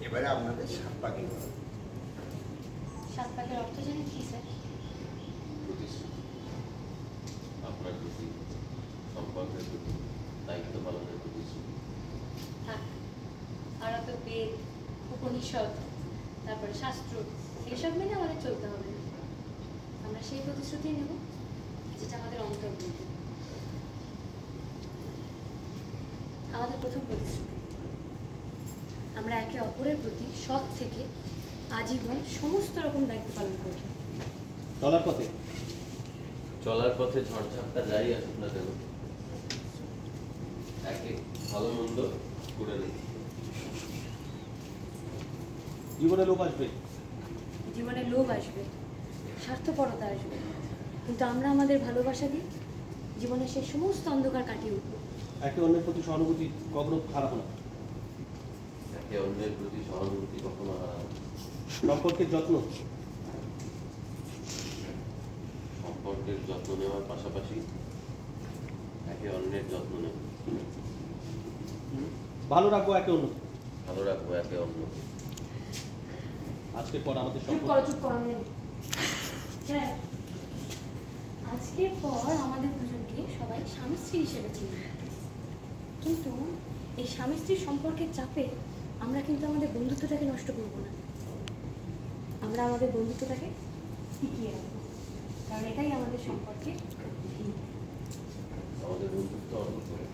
এবারে আপনাদের সাত পাখি সাত পাখির অর্থ জানেন কি স্যার? আপনার প্রতি সম্পর্কের প্রতি দায়িত্ব পালনের প্রতিশ্রুতি। থাক, আর তো বেদ, উপনিষদ, তারপরে শাস্ত্র এসব মেনে আমাদের চলতে হবে না। আমরা সেই প্রতিশ্রুতি নেব যেটা আমাদের অন্তর্ভুক্ত। আমাদের প্রথম প্রতিশ্রুতি, আমরা একে অপরের প্রতি সৎ থেকে আজীবন সমস্ত রকম দায়িত্ব পালন করব। চলার পথে ঝড়ঝাপটা যাই আসুক না কেন, একে ভালো মন্দ করে নেই। জীবনে লোভ আসবে, জীবনে লোভ আসবে, স্বার্থপরতা আসবে, কিন্তু আমরা আমাদের ভালোবাসা দিয়ে জীবনের সেই সমস্ত অন্ধকার কাটিয়ে উঠব। একে অন্যের প্রতি সহানুভূতি কখনো খারাপ না। একে অন্যের প্রতি সহানুভূতি কখনো হারানো। সম্পর্কের যত্ন, সম্পর্কের যত্ন নেওয়ার পাশাপাশি একে অন্যের যত্ন নেব। ভালো রাখবো একে অন্য, ভালো রাখবো একে অন্যকে। আজকের পর আমাদের চুপ করো, চুপ করো। স্যার, আজকের পর আমাদের দুজনকে সবাই স্বামী স্ত্রী হিসেবে চিনবে, কিন্তু এই স্বামী স্ত্রীর সম্পর্কের চাপে আমরা কিন্তু আমাদের বন্ধুত্বটাকে নষ্ট করব না। আমরা আমাদের বন্ধুত্বটাকে টিকিয়ে রাখবো, কারণ এটাই আমাদের সম্পর্কে আমাদের বন্ধুত্ব অর্জন করে।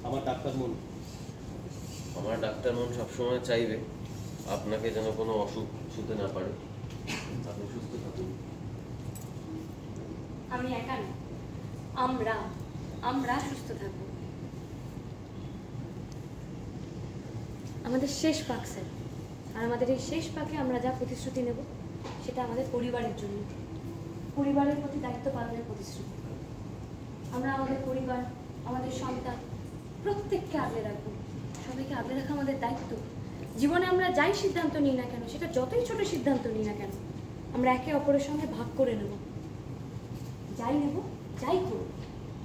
আমার ডাক্তার মন, আমার ডাক্তার মন সবসময় চাইবে আপনাকে যেন কোনো অসুখ ছুতে না পারে, আপনি সুস্থ থাকুন। আমি একা না, আমরা সুস্থ থাকবো। আমাদের শেষ পাক স্যার, আর আমাদের এই শেষ পাকে আমরা যা প্রতিশ্রুতি নেব সেটা আমাদের পরিবারের জন্য, পরিবারের প্রতি দায়িত্ব পালনের প্রতিশ্রুতি। আমরা আমাদের পরিবার, আমাদের সন্তান প্রত্যেককে আগলে রাখবো। সবাইকে আগলে রাখা আমাদের দায়িত্ব। জীবনে আমরা যাই সিদ্ধান্ত নিই না কেন, সেটা যতই ছোট সিদ্ধান্ত নিই না কেন, আমরা একে অপরের সঙ্গে ভাগ করে নেব। যাই নেব, যাই করব,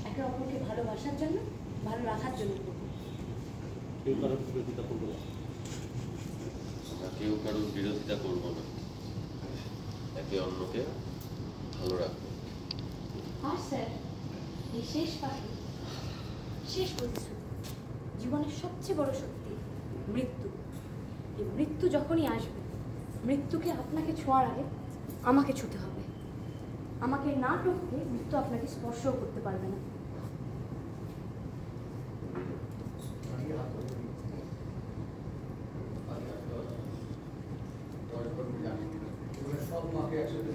একে অপরকে ভালোবাসার জন্য, ভালো রাখার জন্য করবো। কেউ কারোর বিরোধিতা করবো না। আমরা কেউ কারোর বিরোধিতা করবো না, একে অন্যকে ভালো রাখবো। আর স্যার, এই শেষ পাখি, শেষ প্রতিশ্রুতি, জীবনের সবচেয়ে বড় শক্তি মৃত্যু। এই মৃত্যু যখনই আসবে, মৃত্যুকে আপনাকে ছোঁয়ার আগে আমাকে ছুঁতে হবে। আমাকে না টপকে মৃত্যু আপনাকে স্পর্শও করতে পারবে না। সব মাকে একসাথে